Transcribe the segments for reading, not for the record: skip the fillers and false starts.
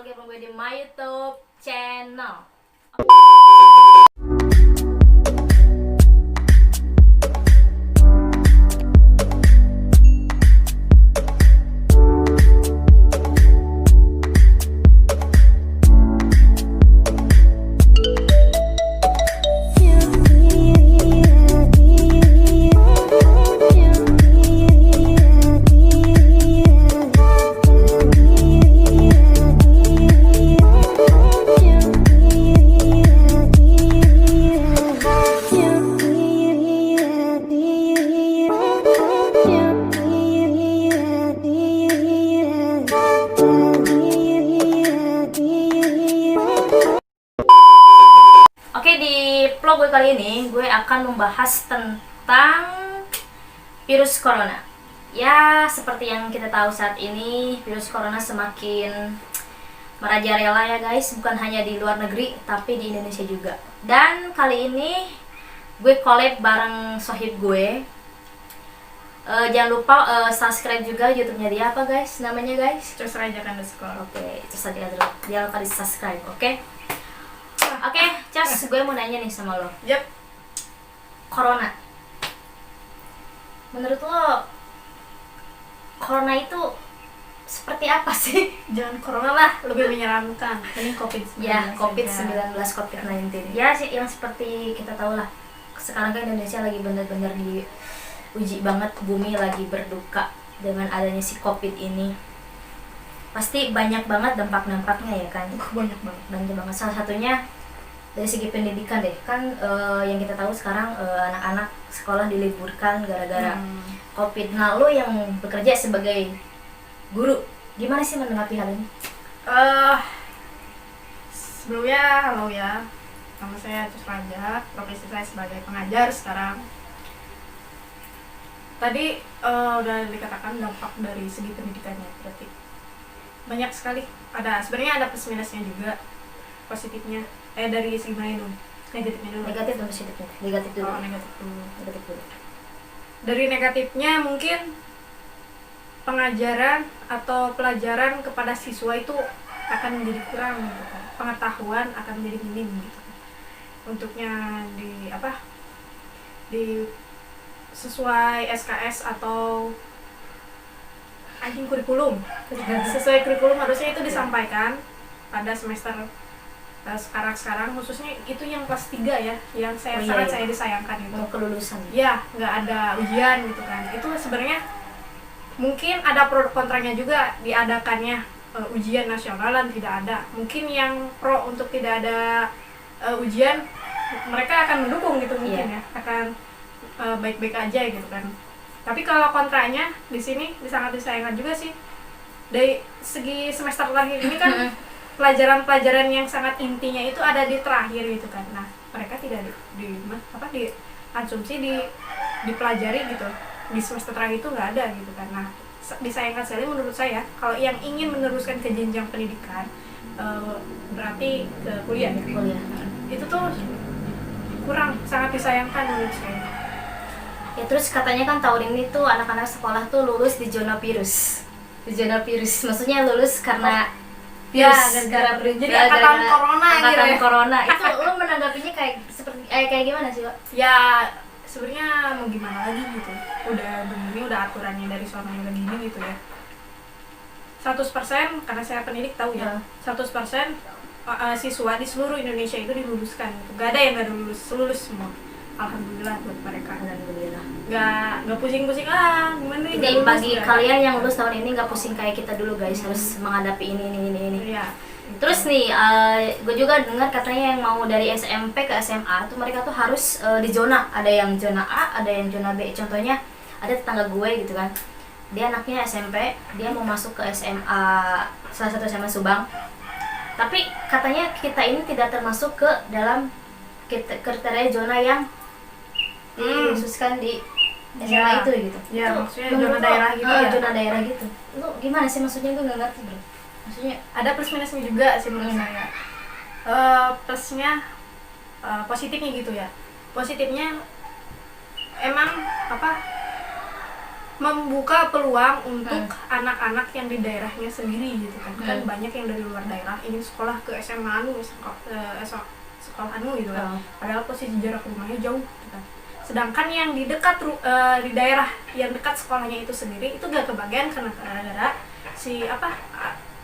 lagi sama gue di my YouTube channel. Oke, di vlog gue kali ini gue akan membahas tentang virus corona. Ya, seperti yang kita tahu saat ini, virus corona semakin merajalela ya guys, bukan hanya di luar negeri tapi di Indonesia juga. Dan kali ini gue collab bareng sohib gue. Jangan lupa subscribe juga YouTube-nya dia, apa guys? Namanya guys? @. Oke, terus aja dulu. Jangan lupa di subscribe, oke? Oke, Cas, gue mau nanya nih sama lo. Yap. Corona. Menurut lo, corona itu seperti apa sih? Jangan corona lah, lebih menyeramkan. Ini COVID-19. Ya, COVID-19, aja. COVID-19. Ya, yang seperti kita tahu lah. Sekarang kan Indonesia lagi bener-bener diuji banget, bumi lagi berduka dengan adanya si COVID ini. Pasti banyak banget dampak-dampaknya ya kan? Banyak banget. Banyak banget. Salah satunya dari segi pendidikan deh. Kan yang kita tahu sekarang anak-anak sekolah diliburkan gara-gara COVID. Nah, lo yang bekerja sebagai guru, gimana sih menanggapi hal ini? Sebelumnya, halo ya. Nama saya Cus Raja, profesi saya sebagai pengajar sekarang. Tadi udah dikatakan dampak dari segi pendidikannya, berarti banyak sekali. Sebenarnya ada plus minusnya juga, positifnya. Dari segi mana dulu? Negatifnya dulu. Negatif dan positifnya. Negatif dulu. Negatif dulu. Negatif dulu. Dari negatifnya mungkin pengajaran atau pelajaran kepada siswa itu akan menjadi kurang gitu kan. Pengetahuan akan menjadi minim gitu kan. Untuknya di sesuai SKS atau kurikulum. Sesuai kurikulum harusnya itu disampaikan pada semester sekarang khususnya itu yang kelas 3 ya, yang saya disayangkan itu. Kelulusan. Ya, nggak ada ujian gitu kan. Itu sebenarnya mungkin ada pro kontranya juga diadakannya ujian nasional dan tidak ada. Mungkin yang pro untuk tidak ada ujian, mereka akan mendukung gitu mungkin ya, akan baik-baik aja gitu kan. Tapi kalau kontranya di sini sangat disayangkan juga sih. Dari segi semester terakhir ini kan pelajaran-pelajaran yang sangat intinya itu ada di terakhir gitu kan. Nah, mereka tidak dipelajari gitu. Di semester terakhir itu nggak ada gitu kan. Nah, disayangkan sekali menurut saya. Kalau yang ingin meneruskan ke jenjang pendidikan, berarti ke kuliah ya. Kuliah. Itu tuh kurang, sangat disayangkan menurut saya. Ya, terus katanya kan tahun ini tuh anak-anak sekolah tuh lulus di zona virus. Di zona virus. Maksudnya lulus karena gara-gara jadi angkatan corona gitu angkatan ya. corona. Itu lo menanggapinya kayak gimana sih, Pak? Ya, sebenarnya mau gimana lagi gitu. Udah begini, udah aturannya dari sono udah gini gitu ya. 100% karena saya pendidik tahu ya. 100% siswa di seluruh Indonesia itu diluluskan gitu. Gak ada yang gak lulus semua. Alhamdulillah buat mereka. Alhamdulillah. Gak pusing-pusing gimana nih. Jadi bagi kalian yang lulus tahun ini nggak pusing kayak kita dulu guys, harus menghadapi ini. Iya. Terus nih, gue juga dengar katanya yang mau dari SMP ke SMA tuh mereka tuh harus di zona. Ada yang zona A, ada yang zona B. Contohnya ada tetangga gue gitu kan. Dia anaknya SMP, dia mau masuk ke SMA, salah satu SMA Subang. Tapi katanya kita ini tidak termasuk ke dalam kriteria zona yang dikhususkan di SMA itu gitu. Ya, maksudnya zona daerah gitu ya. Zona daerah gitu. Lu gimana sih maksudnya? Gue nggak ngerti bro. Maksudnya ada plus minusnya juga sih menurut saya. Plusnya positifnya gitu ya. Positifnya emang membuka peluang untuk anak-anak yang di daerahnya sendiri gitu kan. Kan banyak yang dari luar daerah ingin sekolah ke SMA anu, sekolah anu gitu kan. Padahal posisi jarak rumahnya jauh gitu kan. Sedangkan yang di dekat di daerah yang dekat sekolahnya itu sendiri itu gak kebagian karena gara-gara si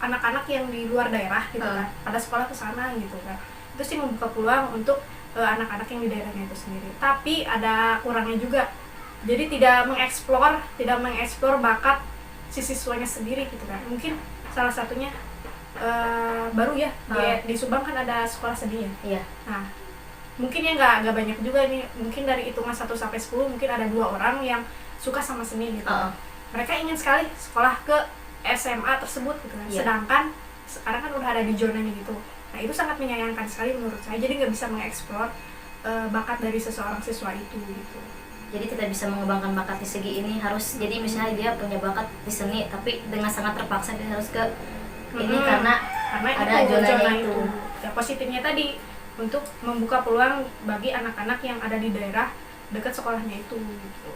anak-anak yang di luar daerah gitu kan pada sekolah ke sana gitu kan. Itu sih membuka peluang untuk anak-anak yang di daerahnya itu sendiri. Tapi ada kurangnya juga. Jadi tidak mengeksplor bakat si siswanya sendiri gitu kan. Mungkin salah satunya baru ya di Subang kan ada sekolah seni ya. Iya. Nah, mungkin ya nggak banyak juga nih. Mungkin dari hitungan 1 sampai 10 mungkin ada 2 orang yang suka sama seni gitu. Mereka ingin sekali sekolah ke SMA tersebut gitu kan. Sedangkan sekarang kan udah ada di zonanya gitu. Nah, itu sangat menyayangkan sekali menurut saya. Jadi nggak bisa mengeksplor bakat dari seseorang siswa itu gitu. Jadi tidak bisa mengembangkan bakat di segi ini, harus jadi misalnya dia punya bakat di seni tapi dengan sangat terpaksa dia harus ke ini karena ada zona itu. Ya, positifnya tadi untuk membuka peluang bagi anak-anak yang ada di daerah dekat sekolahnya itu gitu.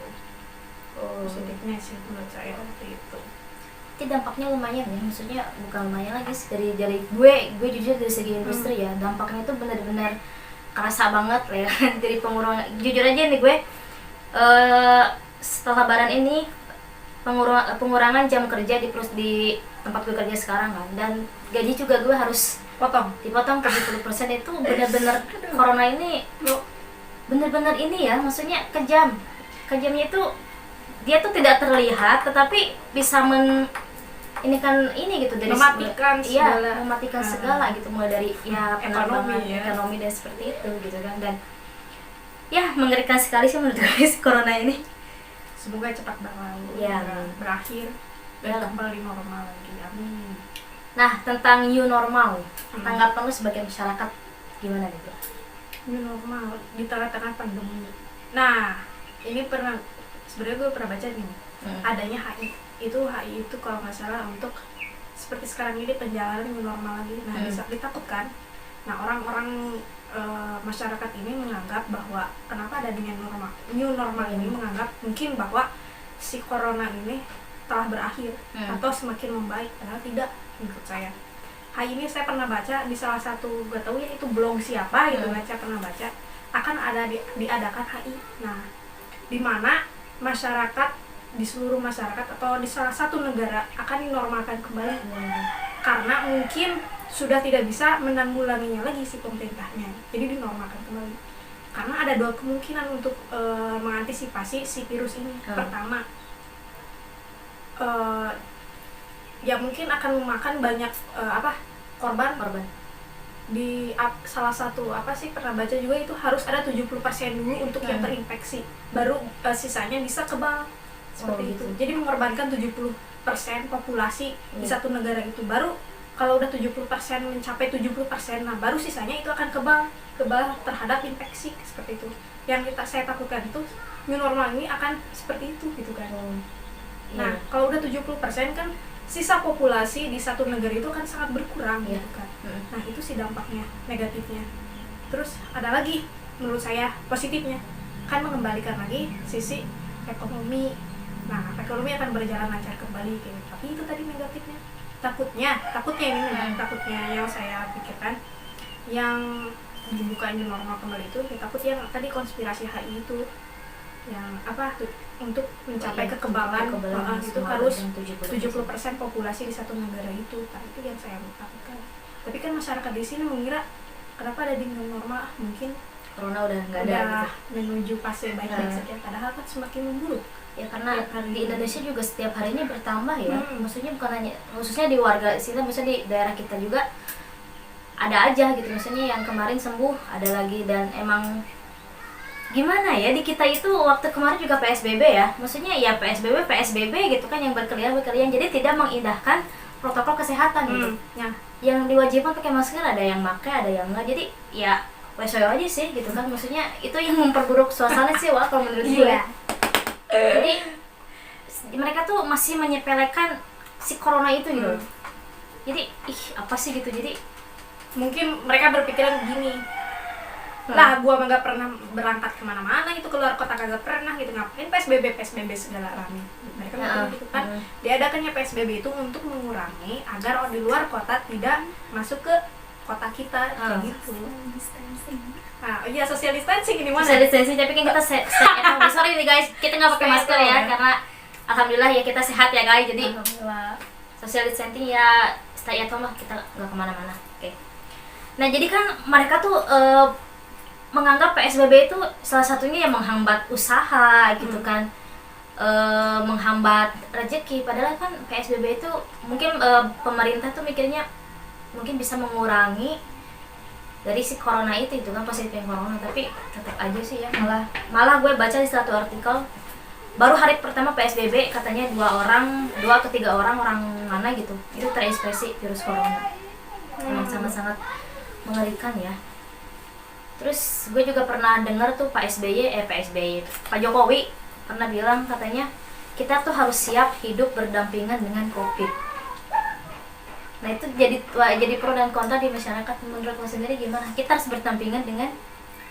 Positifnya sih menurut saya seperti itu. Itu dampaknya lumayan ya, maksudnya bukan lumayan lagi sih, dari gue jujur dari segi industri ya, dampaknya itu benar-benar kerasa banget lah ya. Dari pengurangan, jujur aja nih gue setelah lebaran ini pengurangan jam kerja di tempat gue kerja sekarang kan, dan gaji juga gue harus dipotong 70%. Itu benar-benar corona ini benar-benar ini ya, maksudnya kejamnya itu dia tuh tidak terlihat tetapi bisa ini gitu dari mematikan segala gitu, mulai dari ya penerbangan ekonomi dan seperti itu gitu kan. Dan ya mengerikan sekali sih menurut gue corona ini. Semoga cepat berlalu, berakhir dan kembali normal lagi, amin. Nah, tentang new normal, tanggapan lu sebagai masyarakat gimana nih? New normal di tengah-tengah pandemi. Nah, ini sebenarnya gue pernah baca nih, adanya HI itu kalau nggak salah untuk seperti sekarang ini penjalanan new normal lagi. Nah, ditakutkan. Nah, orang-orang masyarakat ini menganggap bahwa kenapa ada dengan new normal ini, menganggap mungkin bahwa si corona ini telah berakhir atau semakin membaik, padahal tidak menurut saya. Hari ini saya pernah baca di salah satu, gak tahu ya itu blog siapa gitu, pernah baca akan ada diadakan HI. Nah, di mana masyarakat, di seluruh masyarakat atau di salah satu negara akan dinormalkan kembali karena mungkin sudah tidak bisa menanggulanginya lagi si pemerintahnya, jadi dinormalkan kembali. Karena ada 2 kemungkinan untuk mengantisipasi si virus ini. Pertama, ya mungkin akan memakan banyak korban. Di salah satu pernah baca juga itu harus ada 70% dulu untuk yang terinfeksi, baru sisanya bisa kebal seperti itu. Jadi mengorbankan 70% populasi di satu negara itu, baru kalau udah 70% mencapai 70%, nah baru sisanya itu akan kebal terhadap infeksi seperti itu. Yang saya takutkan itu new normal ini akan seperti itu gitu kan. Nah, kalau udah 70% kan sisa populasi di satu negara itu kan sangat berkurang gitu kan. Nah, itu sih dampaknya, negatifnya. Terus ada lagi menurut saya positifnya, kan mengembalikan lagi sisi ekonomi. Nah, ekonomi akan berjalan lancar kembali gitu. Tapi itu tadi negatifnya. Takutnya yang saya pikirkan, yang dibukanya normal kembali itu, takut yang tadi konspirasi HI itu, yang untuk mencapai kekebalan itu harus 70% populasi di satu negara itu. Nah, itu yang saya takutkan. Tapi kan masyarakat di sini mengira kenapa ada di normal, mungkin corona udah nggak ada menuju fase baik-baik saja, padahal kan semakin memburuk. Ya karena di Indonesia juga setiap harinya bertambah ya. Maksudnya bukan hanya khususnya di warga sini, maksudnya di daerah kita juga ada aja gitu. Maksudnya yang kemarin sembuh ada lagi, dan emang gimana ya, di kita itu waktu kemarin juga PSBB ya. Maksudnya ya PSBB gitu kan, yang berkeliaran jadi tidak mengindahkan protokol kesehatan gitu. Yang diwajibkan pakai masker ada yang pakai, ada yang enggak. Jadi ya wesoyo aja sih gitu kan. Maksudnya itu yang memperburuk suasana sih kalau menurut gue. Jadi mereka tuh masih menyepelekan si corona itu gitu. Jadi apa sih gitu. Jadi mungkin mereka berpikiran gini, Lah gua mah gak pernah berangkat kemana-mana gitu, keluar kota kagak pernah gitu, ngapain PSBB segala rame. Mereka ngomong gitu kan. Diadakannya PSBB itu untuk mengurangi agar orang di luar kota tidak masuk ke kota kita kayak gitu. Nah, iya social distancing ini mana? Social distancing, tapi kan kita stay at home. Sorry nih guys, kita nggak pakai masker ya, karena alhamdulillah ya kita sehat ya guys. Jadi social distancing ya stay at home lah, kita nggak kemana-mana. Oke. Nah jadi kan mereka tuh menganggap PSBB itu salah satunya yang menghambat usaha gitu kan, menghambat rezeki. Padahal kan PSBB itu mungkin pemerintah tuh mikirnya mungkin bisa mengurangi dari si corona itu kan, positifnya corona, tapi tetap aja sih ya, malah gue baca di satu artikel baru hari pertama PSBB katanya 2 atau 3 orang mana gitu itu terinfeksi virus corona. Memang sangat-sangat mengerikan ya. Terus gue juga pernah dengar tuh Pak Jokowi pernah bilang katanya kita tuh harus siap hidup berdampingan dengan COVID. Nah itu jadi pro dan kontra di masyarakat. Menurut lo sendiri gimana? Kita harus berdampingan dengan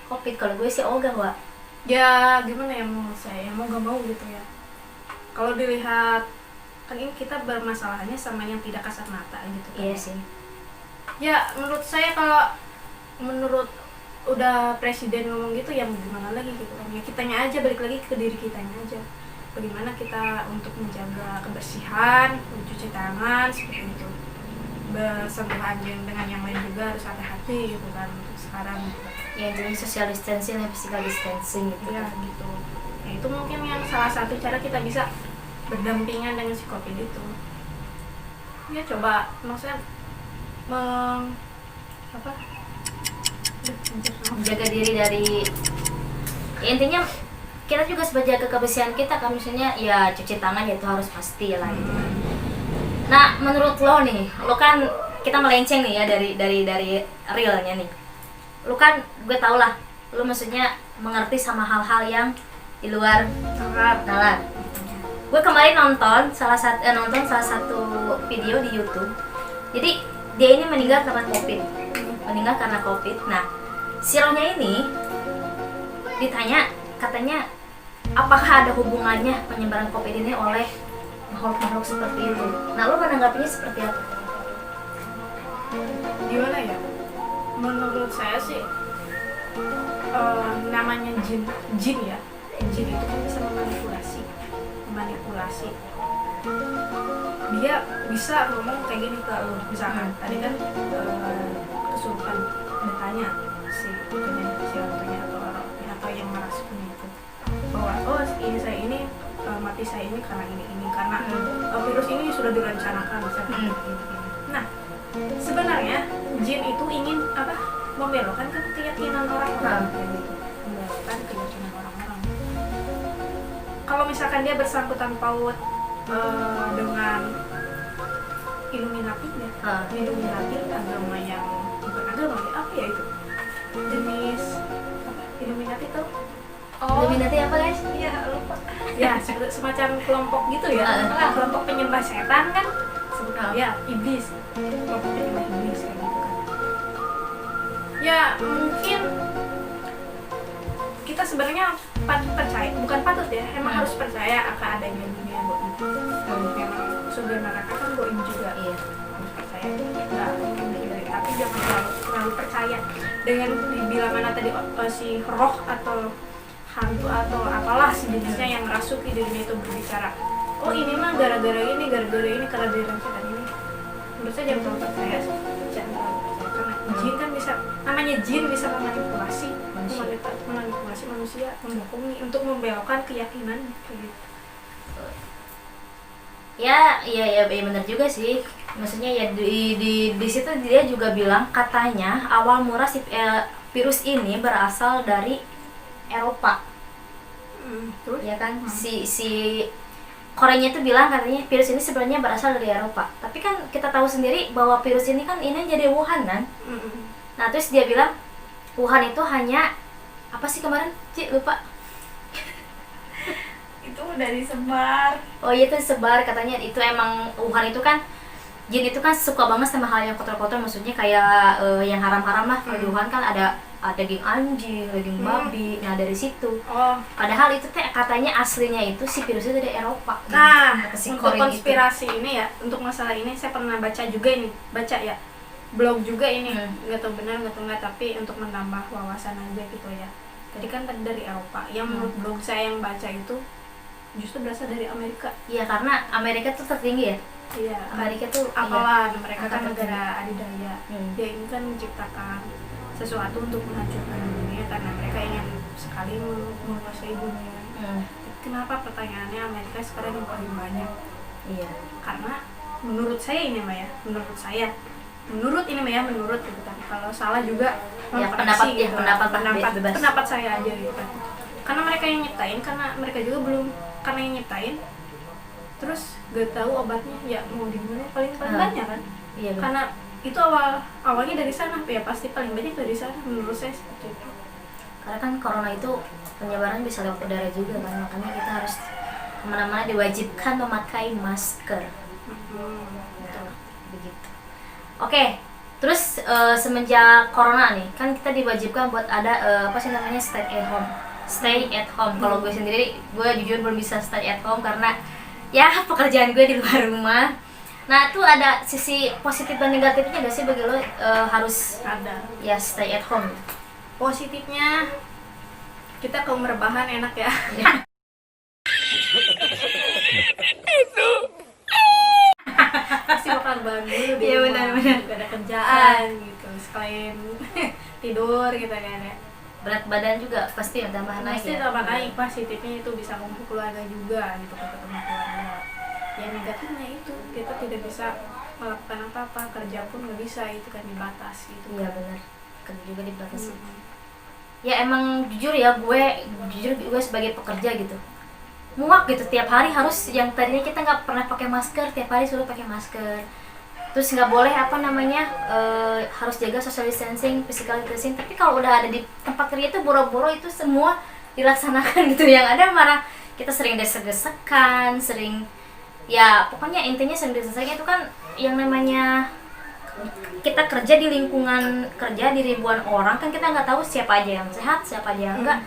COVID. Kalau gue sih ogah, Wak. Ya gimana ya, mau saya mau gak mau gitu ya. Kalau dilihat kan ini kita bermasalahnya sama yang tidak kasat mata gitu kan. Iya sih. Ya menurut saya, kalau menurut udah presiden ngomong gitu ya mau gimana lagi gitu kan. Ya kitanya aja, balik lagi ke diri kitanya aja. Bagaimana kita untuk menjaga kebersihan, mencuci tangan seperti itu. Bersentuhan dengan yang lain juga harus hati-hati gitu kan untuk sekarang. Ya jadi social distancing dan physical distancing gitu ya gitu. Ya itu mungkin yang salah satu cara kita bisa berdampingan dengan si COVID itu. Ya coba maksudnya menjaga diri dari ya, intinya kita juga sebagai jaga kebersihan kita kan, misalnya ya cuci tangan ya itu harus pasti lah gitu. Nah menurut lo nih, lo kan kita melenceng nih ya dari realnya nih. Lo kan gue tau lah, lo maksudnya mengerti sama hal-hal yang di luar nalar. Gue kemarin nonton salah satu video di YouTube. Jadi dia ini meninggal karena COVID. Nah si Ronya ini ditanya, katanya apakah ada hubungannya penyebaran COVID ini oleh makhluk-makhluk seperti itu. Nah lo menanggapinya seperti apa? Gimana ya? Menurut saya sih namanya jin ya. Jin itu kan bisa memanipulasi. Dia bisa ngomong kayak gini ke lo. Misalkan tadi kan kesurupan, bertanya si orangnya atau yang merasukinya itu bahwa ini saya ini mati saya ini karena ini karena virus ini sudah direncanakan misalnya ini. Nah sebenarnya jin itu ingin membelokkan keyakinan orang-orang. Kalau misalkan dia bersangkutan paut dengan Illuminati agama yang bukan agama ya, apa ya itu jenis Illuminati tuh. Illuminati apa guys? Iya lupa. Ya semacam kelompok gitu ya. Kelompok penyembah setan kan. Ya iblis. Kelompok penyembah iblis kayak gitu kan. Ya mungkin kita sebenarnya bukan patut ya, emang harus percaya akan adanya dunia goib. Memang surga neraka kan goib juga. Iya. Harus percaya. Tapi jangan terlalu percaya dengan dibilang mana tadi si roh atau hantu atau apalah sejenisnya yang merasuki dirinya itu berbicara, oh ini mah gara-gara ini karena dirancangkan ini. Menurut saya jangan terlalu percaya sih, karena jin kan bisa, namanya jin bisa memanipulasi manusia, membohongi untuk membelokkan keyakinan gitu. Ya benar juga sih. Maksudnya ya di situ dia juga bilang katanya awal mula virus ini berasal dari Eropa. Terus? Ya kan si Koreanya itu bilang katanya virus ini sebenarnya berasal dari Eropa. Tapi kan kita tahu sendiri bahwa virus ini kan ini jadi Wuhan kan. Nah terus dia bilang Wuhan itu hanya apa sih kemarin? Cik lupa. Itu udah disebar. Oh iya itu disebar katanya, itu emang Wuhan itu kan jin itu kan suka banget sama hal yang kotor-kotor, maksudnya kayak yang haram-haram lah. Kalau di Wuhan kan ada daging anjing, daging babi. Nah dari situ. Oh, Padahal itu teh katanya aslinya itu si virusnya dari Eropa. nah Kata si untuk Corin konspirasi ini ya, untuk masalah ini saya pernah baca juga ini, baca ya blog juga ini, nggak tahu benar nggak tahu nggak, tapi untuk menambah wawasan aja gitu ya. Jadi kan tadi dari Eropa, yang menurut blog saya yang baca itu justru berasal dari Amerika. Iya karena Amerika tuh tertinggi ya. Iya, Amerika tuh apalah mereka kan angka negara adidaya. Dia ini kan menciptakan sesuatu untuk menghancurkan dunia karena mereka ingin sekali menguasai dunia. Kenapa pertanyaannya Amerika sekarang yang paling banyak? Iya. Karena menurut saya ini Mbak ya, menurut ini Mbak ya, menurut gitu kan. Kalau salah juga Ya, koreksi pendapat- ya, pendapat bebas. pendapat saya aja gitu kan. Karena mereka yang nyiptain, karena mereka juga belum, karena yang nyiptain terus gak tahu obatnya ya mau di mana paling banyak kan. Iya benar. Karena itu awalnya dari sana ya, pasti paling banyak dari sana menurut saya seperti itu. Karena kan corona itu penyebaran bisa lewat udara juga kan, makanya kita harus kemana-mana diwajibkan memakai masker. Gitu. Begitu. Oke, terus semenjak corona nih, kan kita diwajibkan buat ada apa sih namanya stay at home. Stay at home. Kalau gue sendiri, gue jujur belum bisa stay at home karena ya pekerjaan gue di luar rumah. Nah itu ada sisi positif dan negatifnya gak sih bagi lo harus Ada ya stay at home? positifnya, kita kaum rebahan enak ya. Pasti bakal rebahan dulu di Iya, rumah, benar-benar. gak ada kerjaan gitu, sekalian tidur gitu kan ya. Berat badan juga pasti tambah naik Pasti ya? tambah naik. Positifnya itu bisa kumpul keluarga juga gitu, ketemu keluarga. Yang negatifnya itu kita tidak bisa melakukan apa-apa, kerja pun nggak bisa, itu kan dibatas gitu. Iya benar, kerja juga dibatasi. Ya, Ya emang jujur ya, gue sebagai pekerja gitu muak gitu, tiap hari harus, yang tadinya kita nggak pernah pakai masker, tiap hari suruh pakai masker. Terus nggak boleh apa namanya harus jaga social distancing, physical distancing. Tapi kalau udah ada di tempat kerja itu boro-boro itu semua dilaksanakan gitu. Yang ada malah kita sering desek-desekan, sering ya pokoknya intinya sering desek-desekan itu kan yang namanya kita kerja di lingkungan kerja di ribuan orang kan, kita nggak tahu siapa aja yang sehat, siapa aja yang enggak.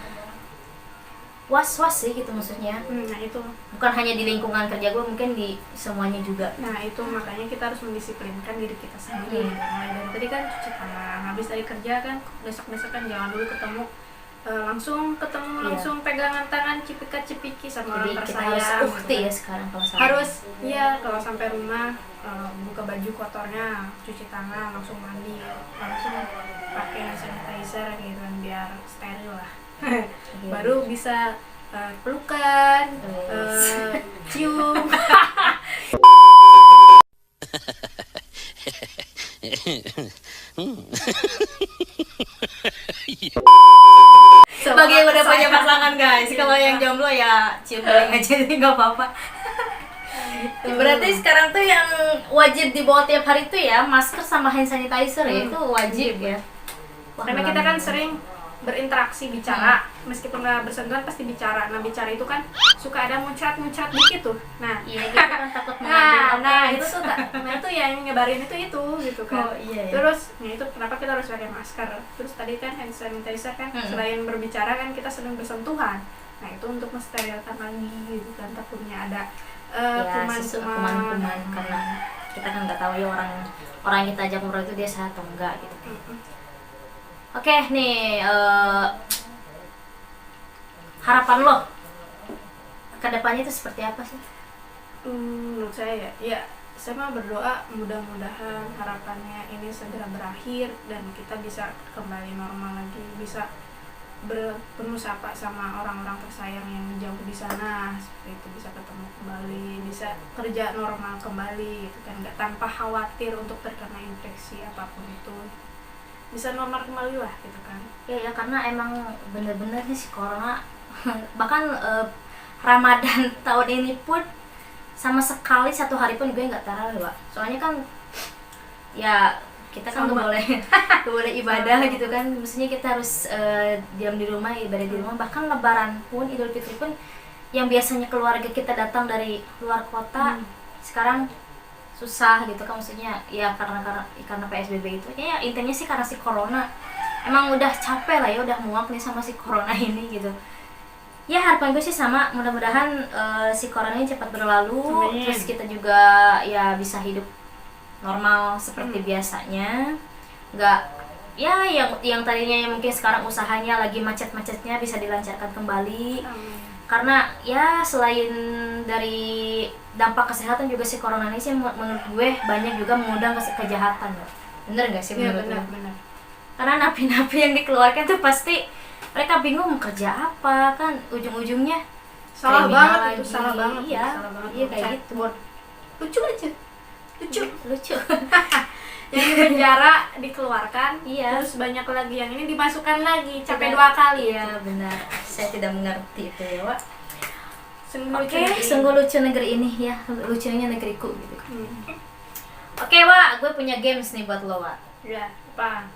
Was-was sih gitu maksudnya. Nah itu. Bukan hanya di lingkungan kerja gue, mungkin di semuanya juga. Nah itu makanya kita harus mendisiplinkan diri kita sendiri. Mulai dari tadi kan cuci tangan, habis dari kerja kan desek-desekan, jangan dulu ketemu langsung langsung pegangan tangan cipika-cipiki sama Jadi orang kita tersayang. harus ukti gitu. ya sekarang kalau salah. Harus ya, kalau sampai rumah buka baju kotornya, cuci tangan, langsung mandi, langsung pakai sanitizer gitu kan biar steril lah. Baru bisa pelukan, cium. Sebagai yang udah punya pasangan guys, kalau yang jomblo ya cium paling aja jadi nggak apa-apa. Berarti sekarang tuh yang wajib dibawa tiap hari tuh ya masker sama hand sanitizer ya, itu wajib ya. Wah, Karena kita kan sering berinteraksi, bicara, meskipun nggak bersentuhan pasti bicara. Nah bicara itu kan suka ada muncrat-muncrat dikit tuh. Nah, iya kita kan takut mengambil nah itu tuh, nah itu yang nyebarin itu gitu kan. Oh, iya, iya. Terus, nah itu kenapa kita harus pakai masker. Terus tadi kan hand sanitizer kan, selain berbicara kan kita sering bersentuhan. Nah itu untuk mensterilkan lagi gitu kan, takutnya ada ya, kuman-kuman. Karena kita kan nggak tahu ya orang yang kita ajak ngobrol itu dia sehat atau enggak gitu. Oke nih harapan lo kedepannya itu seperti apa sih? Menurut saya ya saya mah berdoa mudah-mudahan harapannya ini segera berakhir dan kita bisa kembali normal lagi, bisa bermusyawarah sama orang-orang tersayang yang jauh di sana, seperti itu, bisa ketemu kembali, bisa kerja normal kembali gitu kan, nggak tanpa khawatir untuk terkena infeksi apapun itu, bisa normal kembali lah gitu kan. Ya karena emang bener-bener nih si corona bahkan Ramadan tahun ini pun sama sekali satu hari pun gue nggak tarawih, Pak. Soalnya kan ya kita kan nggak boleh ibadah gitu kan, maksudnya kita harus diam di rumah, ibadah di rumah. Bahkan Lebaran pun, Idul Fitri pun yang biasanya keluarga kita datang dari luar kota sekarang susah gitu kan, maksudnya ya karena PSBB itu ya intinya sih karena si corona. emang udah capek lah ya, udah muak nih sama si corona ini gitu. Ya harapan gue sih sama, mudah-mudahan si corona ini cepat berlalu. Amin. Terus kita juga ya bisa hidup normal seperti biasanya. Nggak ya yang tadinya yang mungkin sekarang usahanya lagi macet-macetnya bisa dilancarkan kembali. Karena ya selain dari dampak kesehatan juga si corona ini sih menurut gue banyak juga mengundang kejahatan loh. Bener nggak sih Iya menurut lo? benar. Karena napi-napi yang dikeluarkan tuh pasti mereka bingung mau kerja apa, kan ujung-ujungnya Salah kriminal banget lagi. itu, salah banget. Iya, salah banget. iya kayak Chat gitu. bot. Lucu aja. Lucu. Yang di penjara dikeluarkan, Iya. terus banyak lagi yang ini dimasukkan lagi, capek Tidak. 2 kali. Iya benar. Saya tidak mengerti itu ya, Wak. Sungguh Oke, lucu negeri. sungguh lucu negeri ini ya, lucunya negeriku gitu. Hmm. Oke, Wak, gue punya games nih buat lo, Wak. Ya, apa?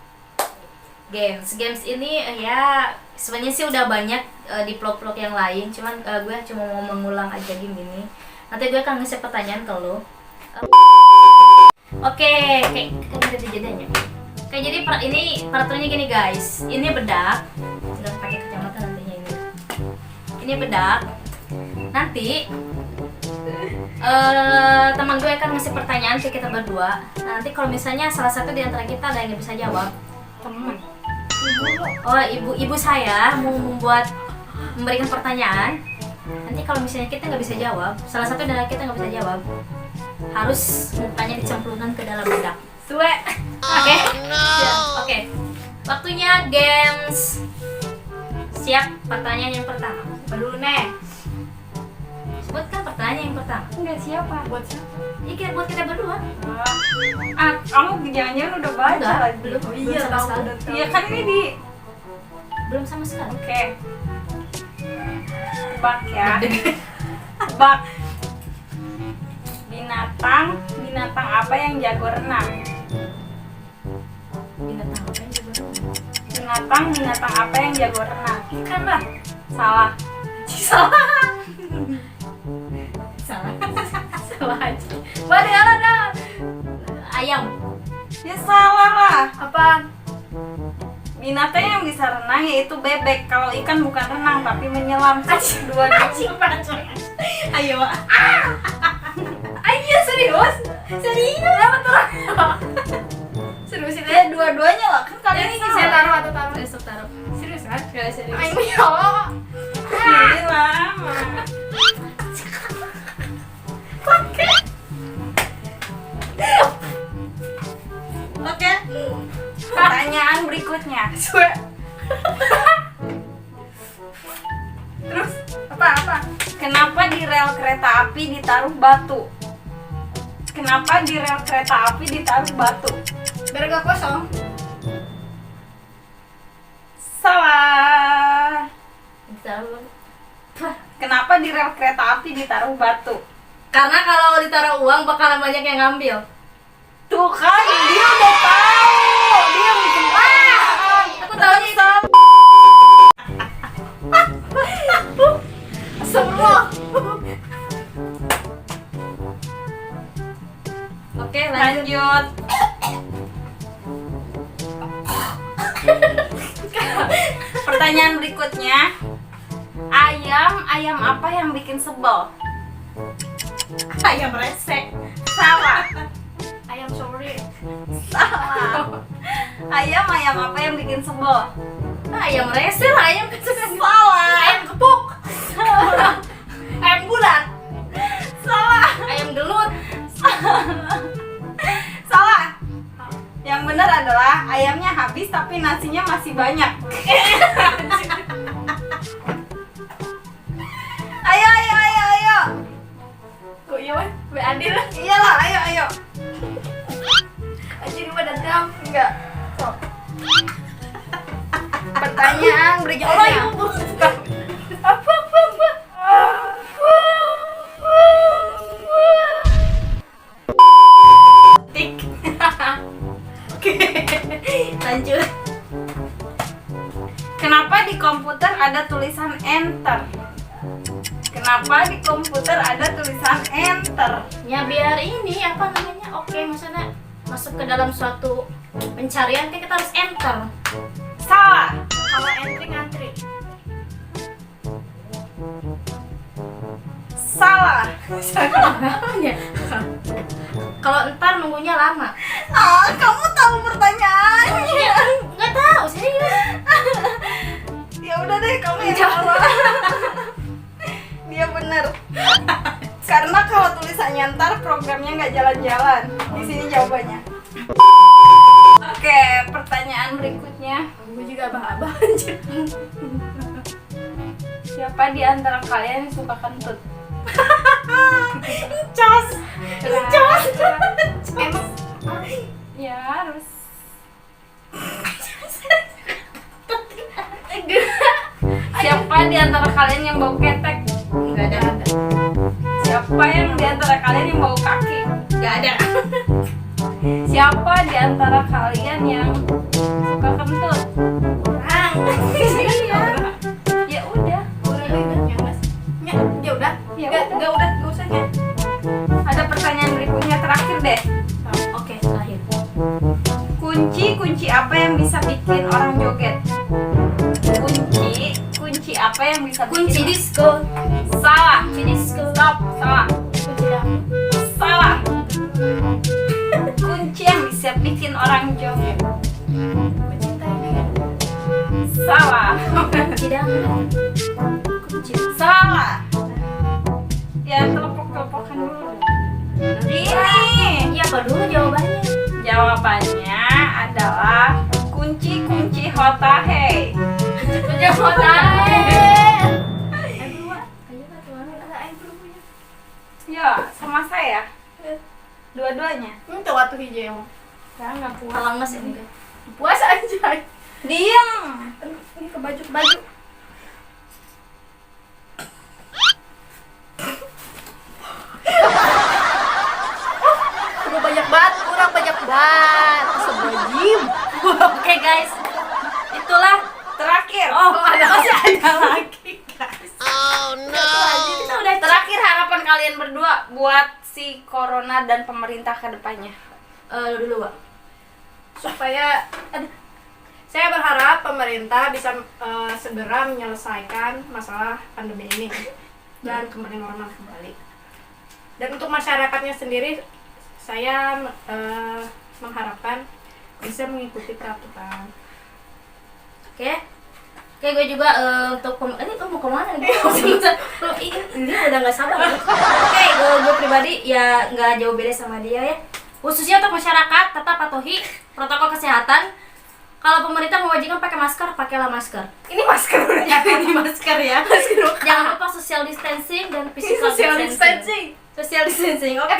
Games ini ya sebenarnya sih udah banyak di vlog-vlog yang lain, cuman gue cuma mau mengulang aja game ini. Nanti gue akan ngasih pertanyaan ke lo. Oke, kayak ada jedanya. Kayak jadi ini peraturannya gini guys. Ini bedak, nggak pakai kacamata nantinya ini. Ini bedak. Nanti teman gue akan ngasih pertanyaan ke kita berdua. Nanti kalau misalnya salah satu di antara kita ada yang nggak bisa jawab, Temen. oh ibu saya mau memberikan pertanyaan. Nanti kalau misalnya kita nggak bisa jawab, salah satu dari kita nggak bisa jawab, harus mukanya dicemplungkan ke dalam bedak. Suwe. Oke? Siap. Oke. Waktunya games. Siap. Pertanyaan yang pertama. Apa dulu nih? Sebutkan pertanyaan yang pertama. Enggak siapa? Buat siapa? Iya, buat kita berdua. Kamu jangan-jangan udah baca Enggak, lagi. belum. Oh Belum iya, sama tahu sekali. udah tahu. Iya kan ini di. Belum sama sekali. Oke. Tebak ya. Tebak. Binatang apa yang jago renang? Binatang apa yang jago renang? Binatang apa yang jago renang? Ikan lah. Salah. Salah. Salah. Salah aja. Padahal ada. Ayam. Ya salah lah. Apa? Binatang yang bisa renang yaitu bebek. Kalau ikan bukan renang tapi menyelam. Dua-duanya. Ayo. Ayo serius? Serius? Apa tuh? Serius ini? Ya dua-duanya lah kan kalian Ini ini saya taruh atau taruh? Besok taruh. Serius kan? Gak serius. Ayo ya. Gila. Oke. Pertanyaan berikutnya. Suwe. Terus apa? Kenapa di rel kereta api ditaruh batu? Kenapa di rel kereta api ditaruh batu? Biar gak kosong. Salah. Ditaruh. Kenapa di rel kereta api ditaruh batu? Karena kalau ditaruh uang bakalan banyak yang ngambil. Tuh kan, dia udah tahu. Dia bikin Aku tahu itu. Semua. Oke, lanjut. Lanjut. Pertanyaan berikutnya. Ayam apa yang bikin sebel? Ayam resek. Salah. Ayam sorry. Salah. Ayam apa yang bikin sebel? Ayam resek lah, ayam kesukaan. Salah. Ayam kepuk. Ayam bulat. Salah. Ayam gelut. Salah. Yang benar adalah ayamnya habis tapi nasinya masih banyak. Ayo. Kok iya weh? Be adil. Iyalah, ayo. Aja di badan dam. Enggak. Sok. Pertanyaan berikutnya. Apa? Tik. Oke. Lanjut. Kenapa di komputer ada tulisan enter? Kenapa di komputer ada tulisan enter? Ya biar ini apa namanya? Oke, maksudnya masuk ke dalam suatu pencarian kan kita harus enter. Salah. Kalau entry ngantri. Salah. Kalau entar nunggunya lama. Kamu tahu pertanyaannya. Nggak tahu serius. Ya udah deh, kamu yang salah. Dia bener. Karena kalau tulisannya ntar programnya nggak jalan-jalan. Di sini jawabannya. Oke, pertanyaan berikutnya. Gue juga abah-abah aja. Siapa di antara kalian yang suka kentut? Cos. Cos. Emang Ya harus. Siapa di antara kalian yang bau ketek? Nggak ada. Siapa yang di antara kalian yang bau kaki? Nggak ada. Siapa di antara kalian yang suka kentut? Ya udah. udah ya mas. Ya udah. Ya Nggak udah, nggak usah ya. Ada pertanyaan berikutnya terakhir deh. Oke, terakhir. Kunci apa yang bisa bikin orang joget? Kunci apa yang bisa bikin Kunci disco. Salah. Kunci disco. Stop. Salah. Kunci dapur. Salah. Kunci yang bisa bikin orang joget. Gue cinta ini kan. Salah. Kunci dapur. Kunci. Salah. Ya telepok-telepokan dulu. Ini Iya apa dulu jawabannya? jawabannya adalah kunci hotahe. Kunci hotel. Ya, sama saya. Dua-duanya. Itu waktu hijau. Saya nggak puas. Halang mas ini. Puasa aja. Diam. Ini ke baju. Kurang banyak banget. Sebajim. Oke guys, itulah Terakhir. masih ada lagi. Kita udah terakhir harapan kalian berdua buat si corona dan pemerintah ke depannya. Lu dulu Wak. Supaya saya berharap pemerintah bisa segera menyelesaikan masalah pandemi ini dan kembali normal kembali. Dan untuk masyarakatnya sendiri, saya mengharapkan bisa mengikuti peraturan. Oke, gue juga untuk ini lu mau kemana nih? Ini udah nggak sabar. Oke, gue pribadi ya nggak jauh beda sama dia ya. Khususnya untuk masyarakat tetap patuhi protokol kesehatan. Kalau pemerintah mewajibkan pakai masker, pakailah masker. Ini masker Ini masker ya. Jangan lupa social distancing dan physical distancing. Social distancing. Oke.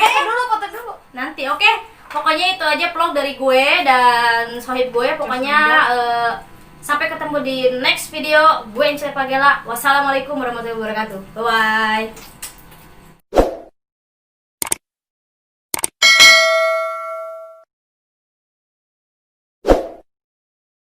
Foto dulu. Nanti oke. Pokoknya itu aja vlog dari gue dan sohib gue. Pokoknya sampai ketemu di next video. Gue Ence Pagela. Wassalamualaikum warahmatullahi wabarakatuh. Bye bye.